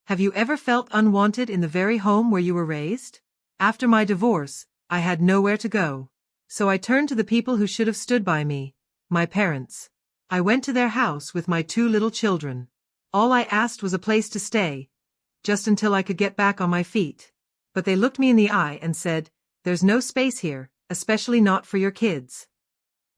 Have you ever felt unwanted in the very home where you were raised? After my divorce, I had nowhere to go. So I turned to the people who should have stood by me, my parents. I went to their house with my 2 little children. All I asked was a place to stay, just until I could get back on my feet. But they looked me in the eye and said, "There's no space here, especially not for your kids."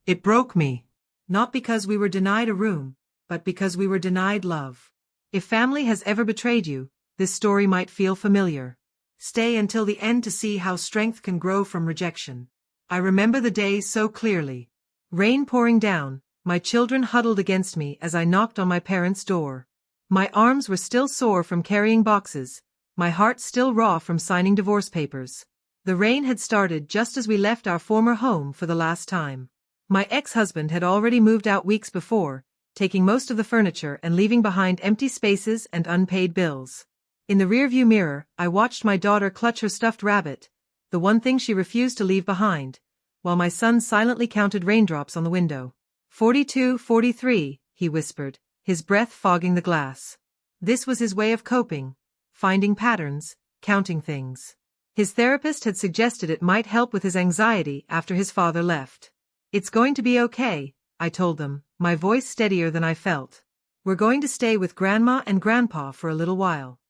It broke me. Not because we were denied a room, but because we were denied love. If family has ever betrayed you, this story might feel familiar. Stay until the end to see how strength can grow from rejection. I remember the day so clearly. Rain pouring down, my children huddled against me as I knocked on my parents' door. My arms were still sore from carrying boxes, my heart still raw from signing divorce papers. The rain had started just as we left our former home for the last time. My ex-husband had already moved out weeks before, taking most of the furniture and leaving behind empty spaces and unpaid bills. In the rearview mirror, I watched my daughter clutch her stuffed rabbit, the one thing she refused to leave behind, while my son silently counted raindrops on the window. 42, 43, he whispered, his breath fogging the glass. This was his way of coping, finding patterns, counting things. His therapist had suggested it might help with his anxiety after his father left. "It's going to be okay," I told them, my voice steadier than I felt. "We're going to stay with Grandma and Grandpa for a little while."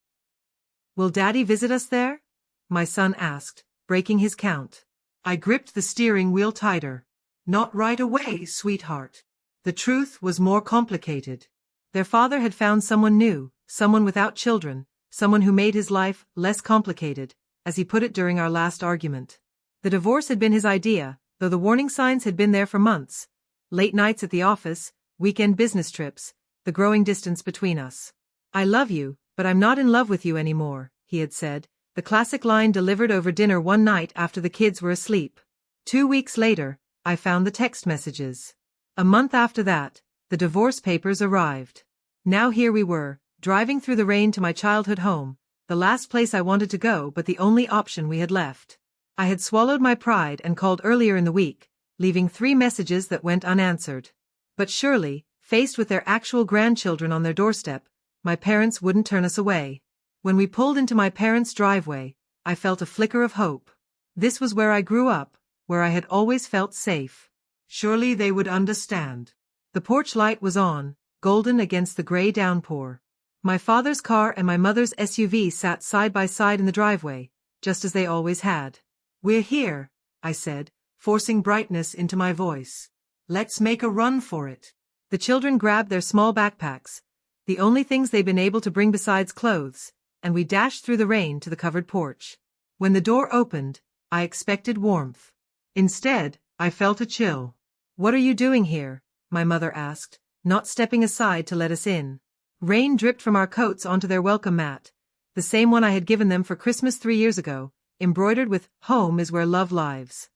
"Will Daddy visit us there?" my son asked, breaking his count. I gripped the steering wheel tighter. "Not right away, sweetheart." The truth was more complicated. Their father had found someone new, someone without children, someone who made his life less complicated, as he put it during our last argument. The divorce had been his idea, though the warning signs had been there for months. Late nights at the office, weekend business trips, the growing distance between us. "I love you, but I'm not in love with you anymore," he had said, the classic line delivered over dinner one night after the kids were asleep. 2 weeks later, I found the text messages. A month after that, the divorce papers arrived. Now here we were, driving through the rain to my childhood home, the last place I wanted to go but the only option we had left. I had swallowed my pride and called earlier in the week, leaving 3 messages that went unanswered. But surely, faced with their actual grandchildren on their doorstep, my parents wouldn't turn us away. When we pulled into my parents' driveway, I felt a flicker of hope. This was where I grew up, where I had always felt safe. Surely they would understand. The porch light was on, golden against the gray downpour. My father's car and my mother's SUV sat side by side in the driveway, just as they always had. "We're here," I said, forcing brightness into my voice. "Let's make a run for it." The children grabbed their small backpacks, the only things they'd been able to bring besides clothes, and we dashed through the rain to the covered porch. When the door opened, I expected warmth. Instead, I felt a chill. "What are you doing here?" my mother asked, not stepping aside to let us in. Rain dripped from our coats onto their welcome mat, the same one I had given them for Christmas 3 years ago, embroidered with "Home is where love lives."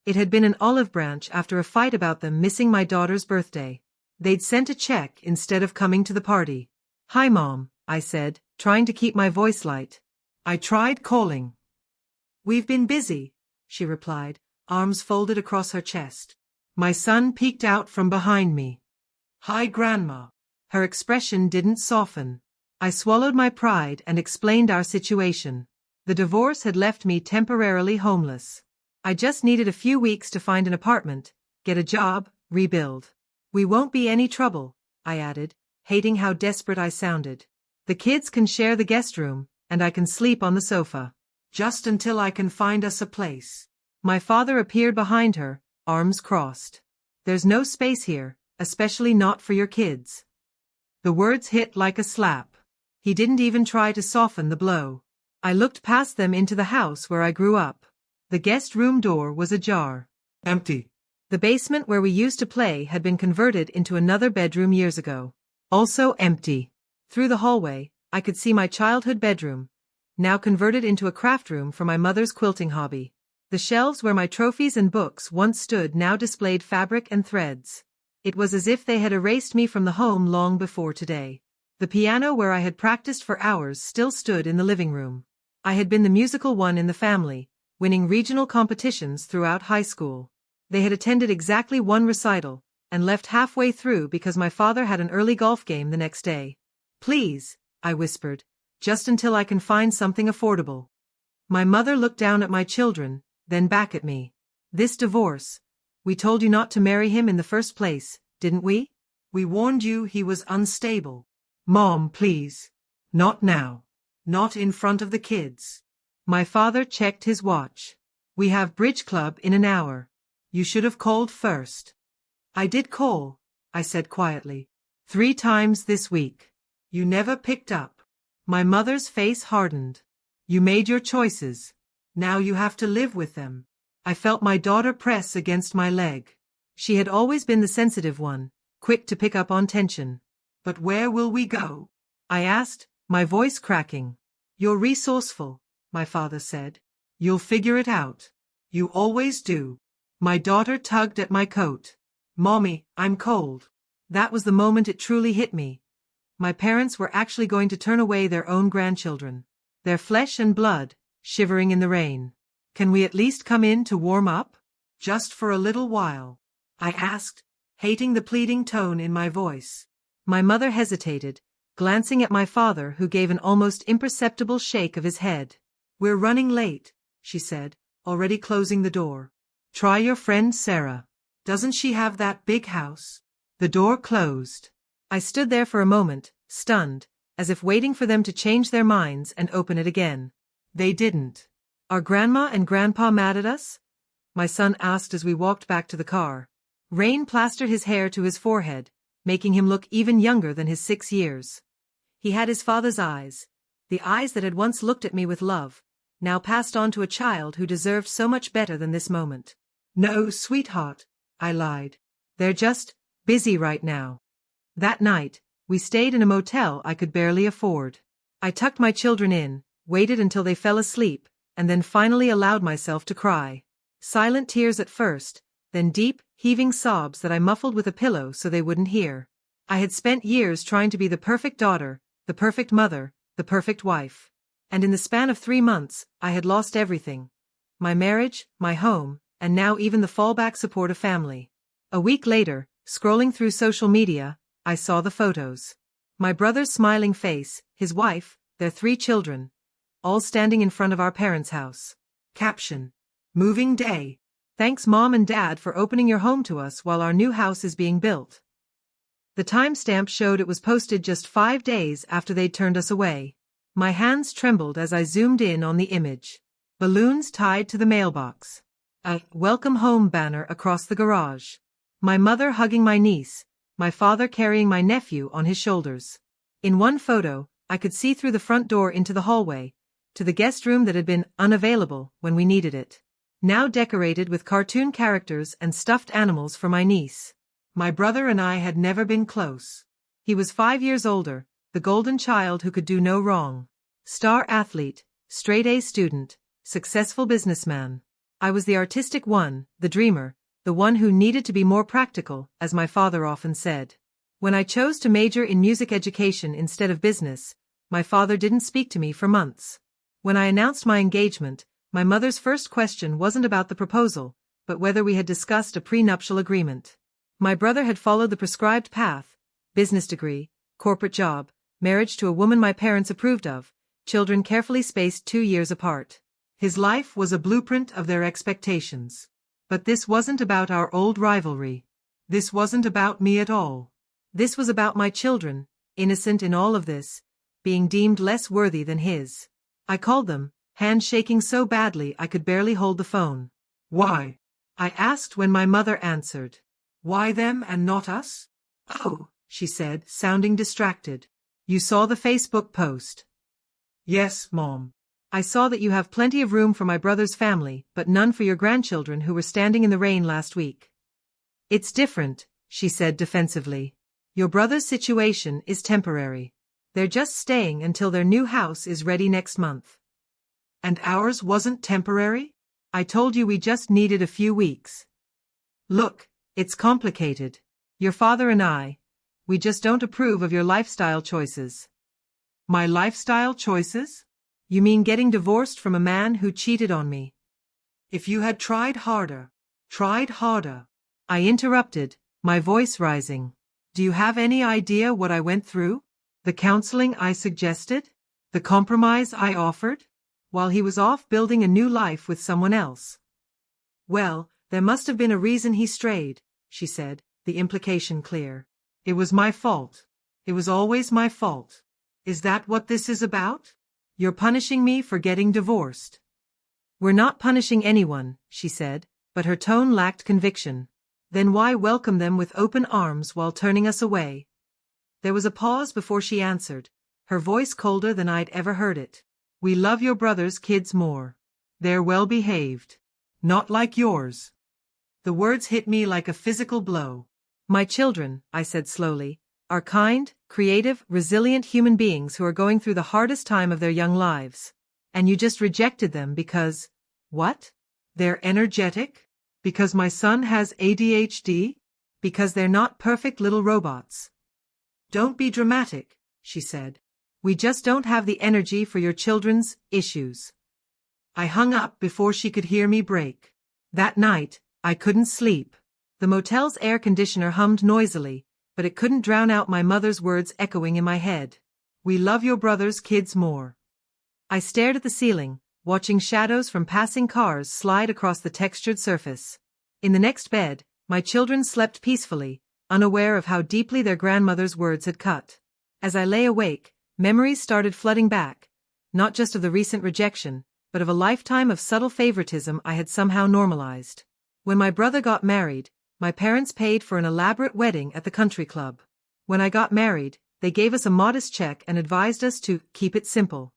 It had been an olive branch after a fight about them missing my daughter's birthday. They'd sent a check instead of coming to the party. "Hi, Mom," I said, trying to keep my voice light. "I tried calling." "We've been busy," she replied, arms folded across her chest. My son peeked out from behind me. "Hi, Grandma." Her expression didn't soften. I swallowed my pride and explained our situation. The divorce had left me temporarily homeless. I just needed a few weeks to find an apartment, get a job, rebuild. "We won't be any trouble," I added, hating how desperate I sounded. "The kids can share the guest room, and I can sleep on the sofa. Just until I can find us a place." My father appeared behind her, arms crossed. "There's no space here, especially not for your kids." The words hit like a slap. He didn't even try to soften the blow. I looked past them into the house where I grew up. The guest room door was ajar. Empty. The basement where we used to play had been converted into another bedroom years ago. Also empty. Through the hallway, I could see my childhood bedroom, now converted into a craft room for my mother's quilting hobby. The shelves where my trophies and books once stood now displayed fabric and threads. It was as if they had erased me from the home long before today. The piano where I had practiced for hours still stood in the living room. I had been the musical one in the family, winning regional competitions throughout high school. They had attended exactly one recital, and left halfway through because my father had an early golf game the next day. "Please," I whispered, Just until I can find something affordable. My mother looked down at my children, then back at me. This divorce. We told you not to marry him in the first place, didn't we? We warned you he was unstable. Mom, please. Not now. Not in front of the kids. My father checked his watch. We have bridge club in an hour. You should have called first. I did call, I said quietly. 3 times this week. You never picked up. My mother's face hardened. You made your choices. Now you have to live with them. I felt my daughter press against my leg. She had always been the sensitive one, quick to pick up on tension. But where will we go? I asked, my voice cracking. You're resourceful, my father said. You'll figure it out. You always do. My daughter tugged at my coat. Mommy, I'm cold. That was the moment it truly hit me. My parents were actually going to turn away their own grandchildren. Their flesh and blood, shivering in the rain. Can we at least come in to warm up? Just for a little while? I asked, hating the pleading tone in my voice. My mother hesitated, glancing at my father who gave an almost imperceptible shake of his head. We're running late, she said, already closing the door. Try your friend Sarah. Doesn't she have that big house? The door closed. I stood there for a moment, stunned, as if waiting for them to change their minds and open it again. They didn't. Are Grandma and Grandpa mad at us? My son asked as we walked back to the car. Rain plastered his hair to his forehead, making him look even younger than his 6 years. He had his father's eyes, the eyes that had once looked at me with love, now passed on to a child who deserved so much better than this moment. No, sweetheart, I lied. They're just busy right now. That night, we stayed in a motel I could barely afford. I tucked my children in, waited until they fell asleep, and then finally allowed myself to cry. Silent tears at first, then deep, heaving sobs that I muffled with a pillow so they wouldn't hear. I had spent years trying to be the perfect daughter, the perfect mother, the perfect wife. And in the span of 3 months, I had lost everything. My marriage, my home, and now even the fallback support of family. A week later, scrolling through social media, I saw the photos. My brother's smiling face, his wife, their 3 children, all standing in front of our parents' house. Caption: Moving day. Thanks Mom and Dad for opening your home to us while our new house is being built. The timestamp showed it was posted just 5 days after they'd turned us away. My hands trembled as I zoomed in on the image. Balloons tied to the mailbox. A welcome home banner across the garage. My mother hugging my niece, my father carrying my nephew on his shoulders. In one photo, I could see through the front door into the hallway, to the guest room that had been unavailable when we needed it. Now decorated with cartoon characters and stuffed animals for my niece. My brother and I had never been close. He was 5 years older, the golden child who could do no wrong. Star athlete, straight-A student, successful businessman. I was the artistic one, the dreamer, the one who needed to be more practical, as my father often said. When I chose to major in music education instead of business, my father didn't speak to me for months. When I announced my engagement, my mother's first question wasn't about the proposal, but whether we had discussed a prenuptial agreement. My brother had followed the prescribed path: business degree, corporate job, marriage to a woman my parents approved of, children carefully spaced 2 years apart. His life was a blueprint of their expectations. But this wasn't about our old rivalry. This wasn't about me at all. This was about my children, innocent in all of this, being deemed less worthy than his. I called them, hands shaking so badly I could barely hold the phone. Why? I asked when my mother answered. Why them and not us? Oh, she said, sounding distracted. You saw the Facebook post. Yes, Mom. I saw that you have plenty of room for my brother's family, but none for your grandchildren who were standing in the rain last week. It's different, she said defensively. Your brother's situation is temporary. They're just staying until their new house is ready next month. And ours wasn't temporary? I told you we just needed a few weeks. Look, it's complicated. Your father and I, we just don't approve of your lifestyle choices. My lifestyle choices? You mean getting divorced from a man who cheated on me? If you had tried harder. I interrupted, my voice rising. Do you have any idea what I went through? The counseling I suggested? The compromise I offered? While he was off building a new life with someone else. Well, there must have been a reason he strayed, she said, the implication clear. It was my fault. It was always my fault. Is that what this is about? You're punishing me for getting divorced. We're not punishing anyone, she said, but her tone lacked conviction. Then why welcome them with open arms while turning us away? There was a pause before she answered, her voice colder than I'd ever heard it. We love your brother's kids more. They're well behaved. Not like yours. The words hit me like a physical blow. My children, I said slowly, are kind, creative, resilient human beings who are going through the hardest time of their young lives. And you just rejected them because, what? They're energetic? Because my son has ADHD? Because they're not perfect little robots. Don't be dramatic, she said. We just don't have the energy for your children's issues. I hung up before she could hear me break. That night, I couldn't sleep. The motel's air conditioner hummed noisily, but it couldn't drown out my mother's words echoing in my head. We love your brother's kids more. I stared at the ceiling, watching shadows from passing cars slide across the textured surface. In the next bed, my children slept peacefully, unaware of how deeply their grandmother's words had cut. As I lay awake, memories started flooding back, not just of the recent rejection, but of a lifetime of subtle favoritism I had somehow normalized. When my brother got married, my parents paid for an elaborate wedding at the country club. When I got married, they gave us a modest check and advised us to keep it simple.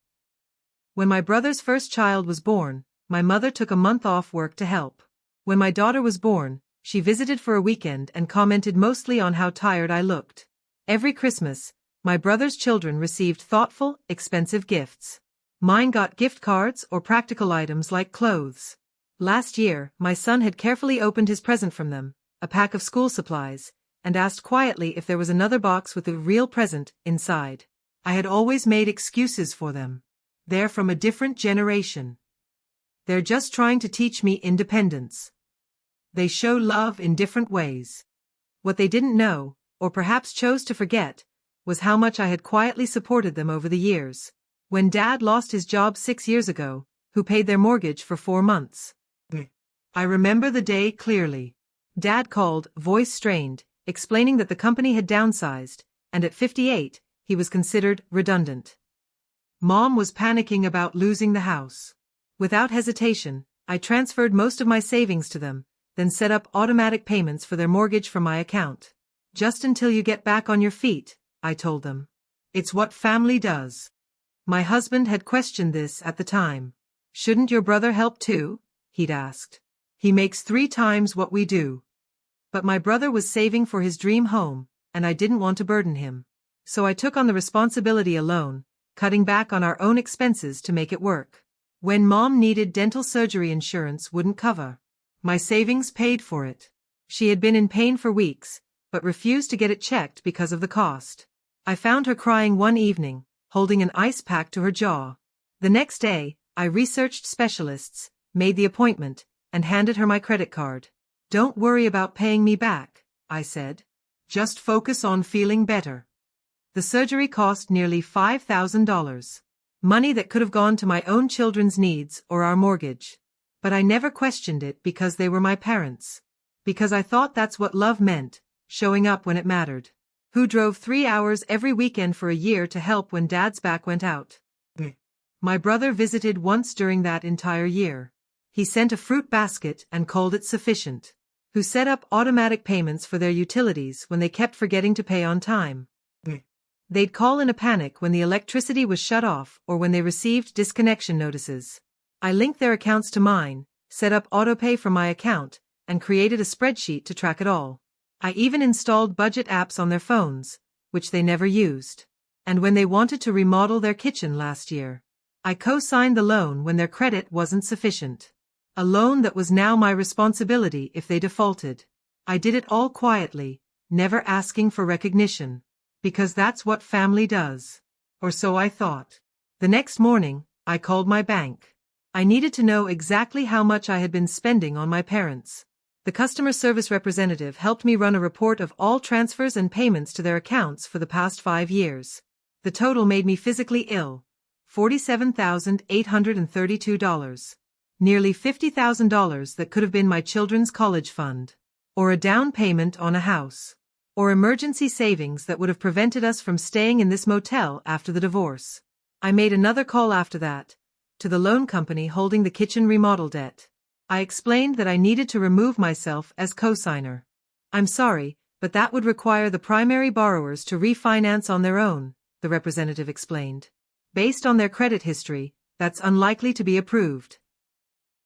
When my brother's first child was born, my mother took a month off work to help. When my daughter was born, she visited for a weekend and commented mostly on how tired I looked. Every Christmas, my brother's children received thoughtful, expensive gifts. Mine got gift cards or practical items like clothes. Last year, my son had carefully opened his present from them, a pack of school supplies, and asked quietly if there was another box with a real present inside. I had always made excuses for them. They're from a different generation. They're just trying to teach me independence. They show love in different ways. What they didn't know, or perhaps chose to forget, was how much I had quietly supported them over the years. When Dad lost his job 6 years ago, who paid their mortgage for 4 months? I remember the day clearly. Dad called, voice strained, explaining that the company had downsized, and at 58, he was considered redundant. Mom was panicking about losing the house. Without hesitation, I transferred most of my savings to them, then set up automatic payments for their mortgage from my account. Just until you get back on your feet, I told them. It's what family does. My husband had questioned this at the time. Shouldn't your brother help too? He'd asked. He makes 3 times what we do. But my brother was saving for his dream home, and I didn't want to burden him. So I took on the responsibility alone, cutting back on our own expenses to make it work. When Mom needed dental surgery, insurance wouldn't cover. My savings paid for it. She had been in pain for weeks, but refused to get it checked because of the cost. I found her crying one evening, holding an ice pack to her jaw. The next day, I researched specialists, made the appointment, and handed her my credit card. Don't worry about paying me back, I said. Just focus on feeling better. The surgery cost nearly $5,000. Money that could have gone to my own children's needs or our mortgage. But I never questioned it because they were my parents. Because I thought that's what love meant, showing up when it mattered. Who drove 3 hours every weekend for a year to help when Dad's back went out. My brother visited once during that entire year. He sent a fruit basket and called it sufficient. Who set up automatic payments for their utilities when they kept forgetting to pay on time. They'd call in a panic when the electricity was shut off or when they received disconnection notices. I linked their accounts to mine, set up autopay from my account, and created a spreadsheet to track it all. I even installed budget apps on their phones, which they never used. And when they wanted to remodel their kitchen last year, I co-signed the loan when their credit wasn't sufficient. A loan that was now my responsibility if they defaulted. I did it all quietly, never asking for recognition. Because that's what family does. Or so I thought. The next morning, I called my bank. I needed to know exactly how much I had been spending on my parents. The customer service representative helped me run a report of all transfers and payments to their accounts for the past 5 years. The total made me physically ill. $47,832. Nearly $50,000 that could have been my children's college fund. Or a down payment on a house. Or emergency savings that would have prevented us from staying in this motel after the divorce. I made another call after that, to the loan company holding the kitchen remodel debt. I explained that I needed to remove myself as co-signer. I'm sorry, but that would require the primary borrowers to refinance on their own, the representative explained. Based on their credit history, that's unlikely to be approved.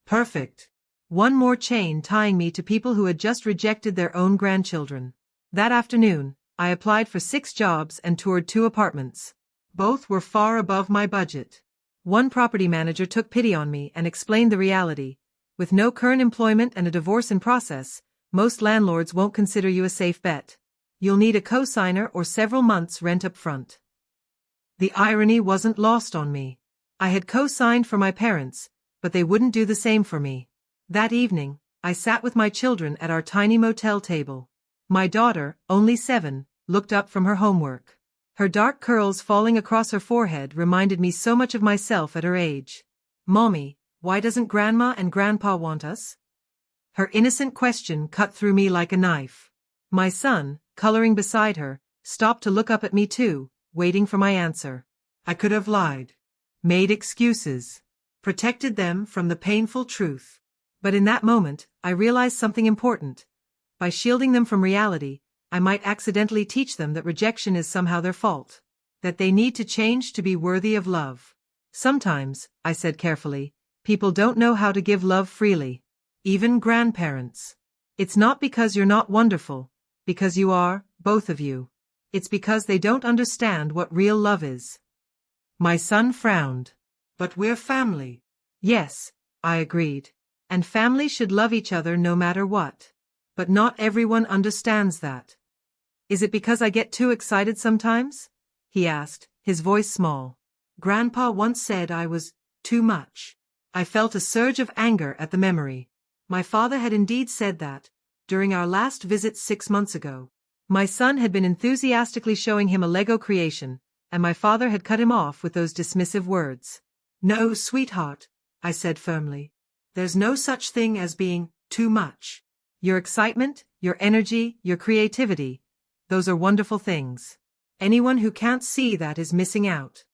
Perfect. One more chain tying me to people who had just rejected their own grandchildren. That afternoon, I applied for 6 jobs and toured 2 apartments. Both were far above my budget. One property manager took pity on me and explained the reality. With no current employment and a divorce in process, most landlords won't consider you a safe bet. You'll need a co-signer or several months' rent up front. The irony wasn't lost on me. I had co-signed for my parents, but they wouldn't do the same for me. That evening, I sat with my children at our tiny motel table. My daughter, only 7, looked up from her homework. Her dark curls falling across her forehead reminded me so much of myself at her age. "Mommy, why doesn't Grandma and Grandpa want us?" Her innocent question cut through me like a knife. My son, coloring beside her, stopped to look up at me too, waiting for my answer. I could have lied, made excuses, protected them from the painful truth. But in that moment, I realized something important. By shielding them from reality, I might accidentally teach them that rejection is somehow their fault. That they need to change to be worthy of love. Sometimes, I said carefully, people don't know how to give love freely. Even grandparents. It's not because you're not wonderful, because you are, both of you. It's because they don't understand what real love is. My son frowned. But we're family. Yes, I agreed. And families should love each other no matter what. But not everyone understands that. Is it because I get too excited sometimes? He asked, his voice small. Grandpa once said I was too much. I felt a surge of anger at the memory. My father had indeed said that, during our last visit 6 months ago. My son had been enthusiastically showing him a Lego creation, and my father had cut him off with those dismissive words. No, sweetheart, I said firmly. There's no such thing as being too much. Your excitement, your energy, your creativity, those are wonderful things. Anyone who can't see that is missing out.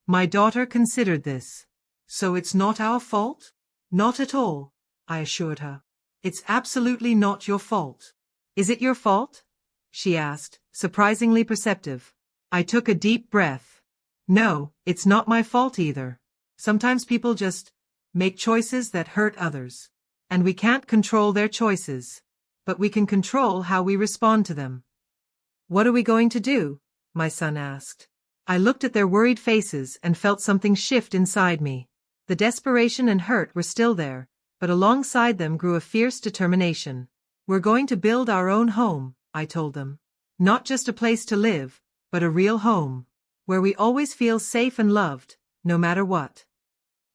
My daughter considered this. So it's not our fault? Not at all, I assured her. It's absolutely not your fault. Is it your fault? She asked, surprisingly perceptive. I took a deep breath. No, it's not my fault either. Sometimes people just make choices that hurt others. And we can't control their choices. But we can control how we respond to them. What are we going to do? My son asked. I looked at their worried faces and felt something shift inside me. The desperation and hurt were still there, but alongside them grew a fierce determination. We're going to build our own home, I told them. Not just a place to live, but a real home. Where we always feel safe and loved, no matter what.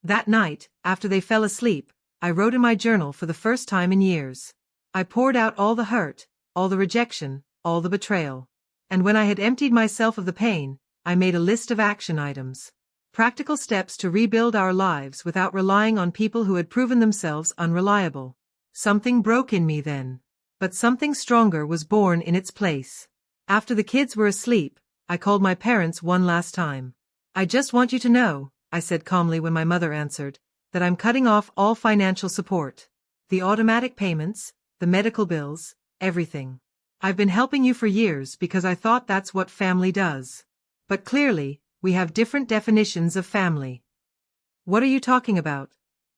That night, after they fell asleep, I wrote in my journal for the first time in years. I poured out all the hurt, all the rejection, all the betrayal. And when I had emptied myself of the pain, I made a list of action items. Practical steps to rebuild our lives without relying on people who had proven themselves unreliable. Something broke in me then. But something stronger was born in its place. After the kids were asleep, I called my parents one last time. I just want you to know, I said calmly when my mother answered, that I'm cutting off all financial support. The automatic payments, the medical bills, everything. I've been helping you for years because I thought that's what family does. But clearly, we have different definitions of family. What are you talking about?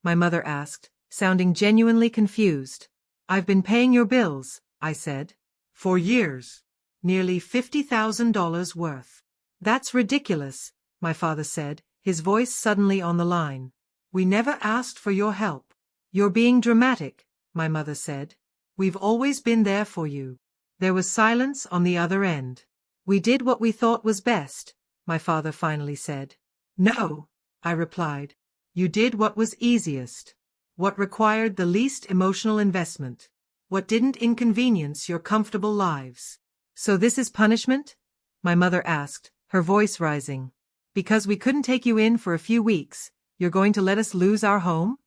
My mother asked, sounding genuinely confused. I've been paying your bills, I said. For years. Nearly $50,000 worth. That's ridiculous, my father said, his voice suddenly on the line. We never asked for your help. You're being dramatic, my mother said. We've always been there for you. There was silence on the other end. We did what we thought was best, my father finally said. No, I replied. You did what was easiest. What required the least emotional investment. What didn't inconvenience your comfortable lives. So this is punishment? My mother asked, her voice rising. Because we couldn't take you in for a few weeks, you're going to let us lose our home?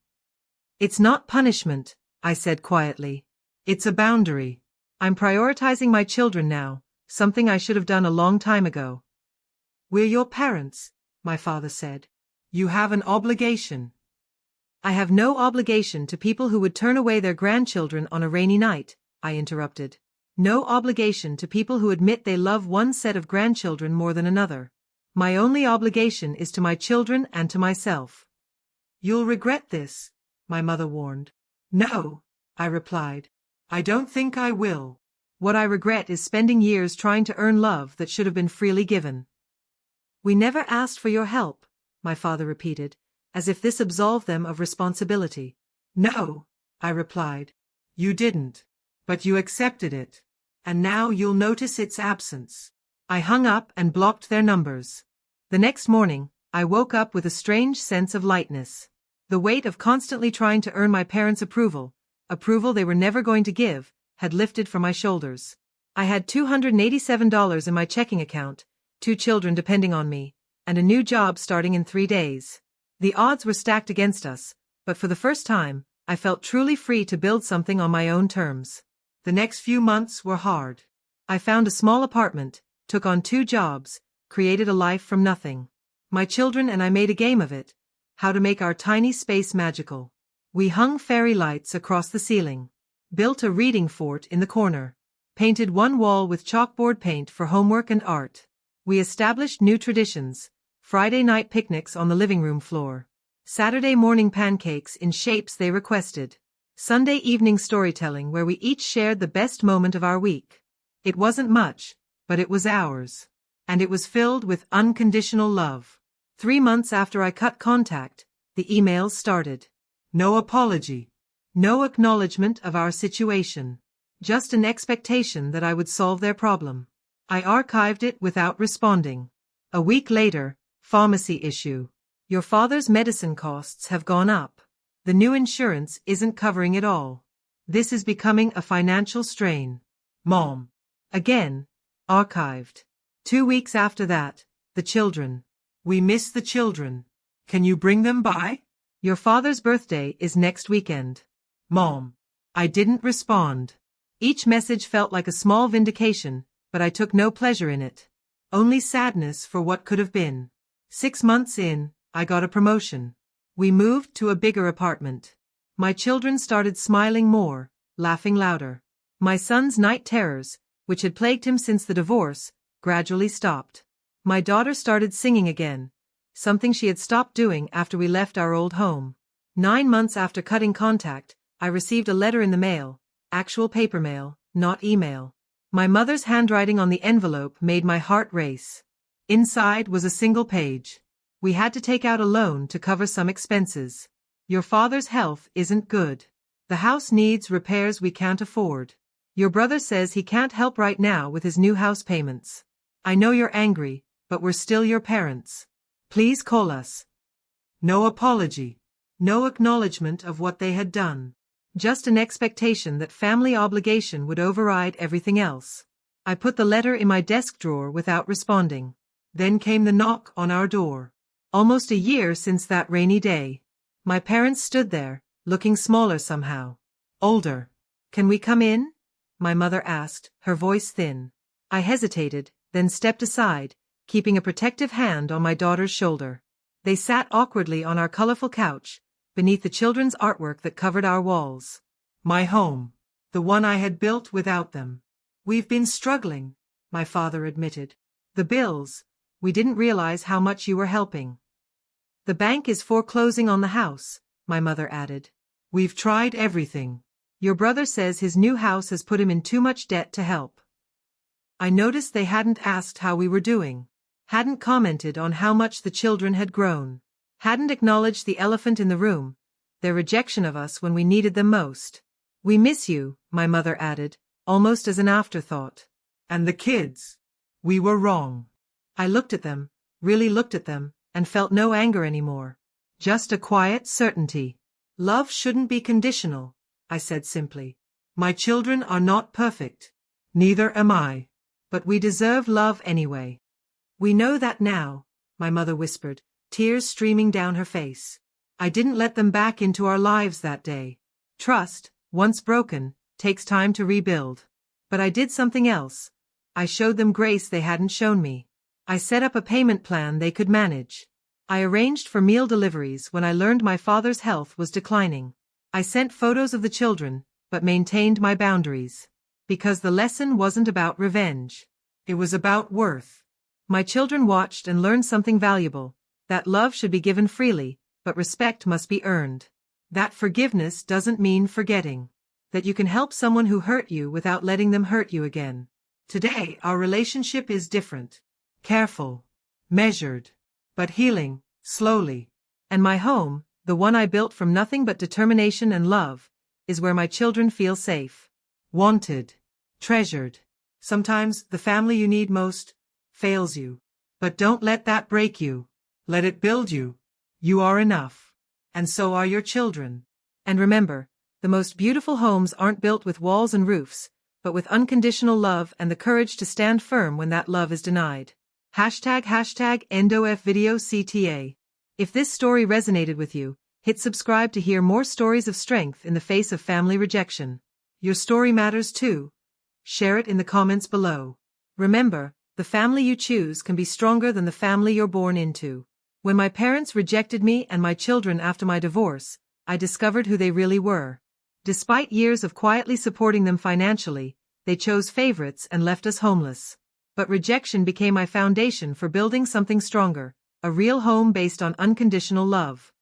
It's not punishment, I said quietly. It's a boundary. I'm prioritizing my children now, something I should have done a long time ago. We're your parents, my father said. You have an obligation. I have no obligation to people who would turn away their grandchildren on a rainy night, I interrupted. No obligation to people who admit they love one set of grandchildren more than another. My only obligation is to my children and to myself. You'll regret this, my mother warned. No, I replied. I don't think I will. What I regret is spending years trying to earn love that should have been freely given. We never asked for your help, my father repeated, as if this absolved them of responsibility. No, I replied. You didn't. But you accepted it. And now you'll notice its absence. I hung up and blocked their numbers. The next morning, I woke up with a strange sense of lightness. The weight of constantly trying to earn my parents' approval they were never going to give, had lifted from my shoulders. I had $287 in my checking account, 2 children depending on me, and a new job starting in 3 days. The odds were stacked against us, but for the first time, I felt truly free to build something on my own terms. The next few months were hard. I found a small apartment, took on 2 jobs, created a life from nothing. My children and I made a game of it, how to make our tiny space magical. We hung fairy lights across the ceiling, built a reading fort in the corner, painted one wall with chalkboard paint for homework and art. We established new traditions, Friday night picnics on the living room floor, Saturday morning pancakes in shapes they requested, Sunday evening storytelling where we each shared the best moment of our week. It wasn't much, but it was ours. And it was filled with unconditional love. 3 months after I cut contact, the emails started. No apology. No acknowledgement of our situation. Just an expectation that I would solve their problem. I archived it without responding. A week later, pharmacy issue. Your father's medicine costs have gone up. The new insurance isn't covering it all. This is becoming a financial strain. Mom. Again. Archived. 2 weeks after that, the children. We miss the children. Can you bring them by? Your father's birthday is next weekend. Mom. I didn't respond. Each message felt like a small vindication, but I took no pleasure in it. Only sadness for what could have been. 6 months in, I got a promotion. We moved to a bigger apartment. My children started smiling more, laughing louder. My son's night terrors, which had plagued him since the divorce, gradually stopped. My daughter started singing again, something she had stopped doing after we left our old home. 9 months after cutting contact, I received a letter in the mail, actual paper mail, not email. My mother's handwriting on the envelope made my heart race. Inside was a single page. We had to take out a loan to cover some expenses. Your father's health isn't good. The house needs repairs we can't afford. Your brother says he can't help right now with his new house payments. I know you're angry, but we're still your parents. Please call us. No apology. No acknowledgement of what they had done. Just an expectation that family obligation would override everything else. I put the letter in my desk drawer without responding. Then came the knock on our door. Almost a year since that rainy day. My parents stood there, looking smaller somehow. Older. Can we come in? My mother asked, her voice thin. I hesitated, then stepped aside, keeping a protective hand on my daughter's shoulder. They sat awkwardly on our colorful couch, beneath the children's artwork that covered our walls. My home. The one I had built without them. We've been struggling, my father admitted. The bills. We didn't realize how much you were helping. The bank is foreclosing on the house, my mother added. We've tried everything. Your brother says his new house has put him in too much debt to help. I noticed they hadn't asked how we were doing. Hadn't commented on how much the children had grown. Hadn't acknowledged the elephant in the room, their rejection of us when we needed them most. We miss you, my mother added, almost as an afterthought. And the kids. We were wrong. I looked at them, really looked at them, and felt no anger anymore. Just a quiet certainty. Love shouldn't be conditional, I said simply. My children are not perfect. Neither am I. But we deserve love anyway. We know that now, my mother whispered, tears streaming down her face. I didn't let them back into our lives that day. Trust, once broken, takes time to rebuild. But I did something else. I showed them grace they hadn't shown me. I set up a payment plan they could manage. I arranged for meal deliveries when I learned my father's health was declining. I sent photos of the children, but maintained my boundaries. Because the lesson wasn't about revenge. It was about worth. My children watched and learned something valuable, that love should be given freely, but respect must be earned. That forgiveness doesn't mean forgetting. That you can help someone who hurt you without letting them hurt you again. Today, our relationship is different. Careful. Measured. But healing, slowly. And my home, the one I built from nothing but determination and love, is where my children feel safe. Wanted. Treasured. Sometimes, the family you need most fails you. But don't let that break you. Let it build you. You are enough. And so are your children. And remember, the most beautiful homes aren't built with walls and roofs, but with unconditional love and the courage to stand firm when that love is denied. #EndoF video CTA. If this story resonated with you, hit subscribe to hear more stories of strength in the face of family rejection. Your story matters too. Share it in the comments below. Remember, the family you choose can be stronger than the family you're born into. When my parents rejected me and my children after my divorce, I discovered who they really were. Despite years of quietly supporting them financially, they chose favorites and left us homeless. But rejection became my foundation for building something stronger, a real home based on unconditional love.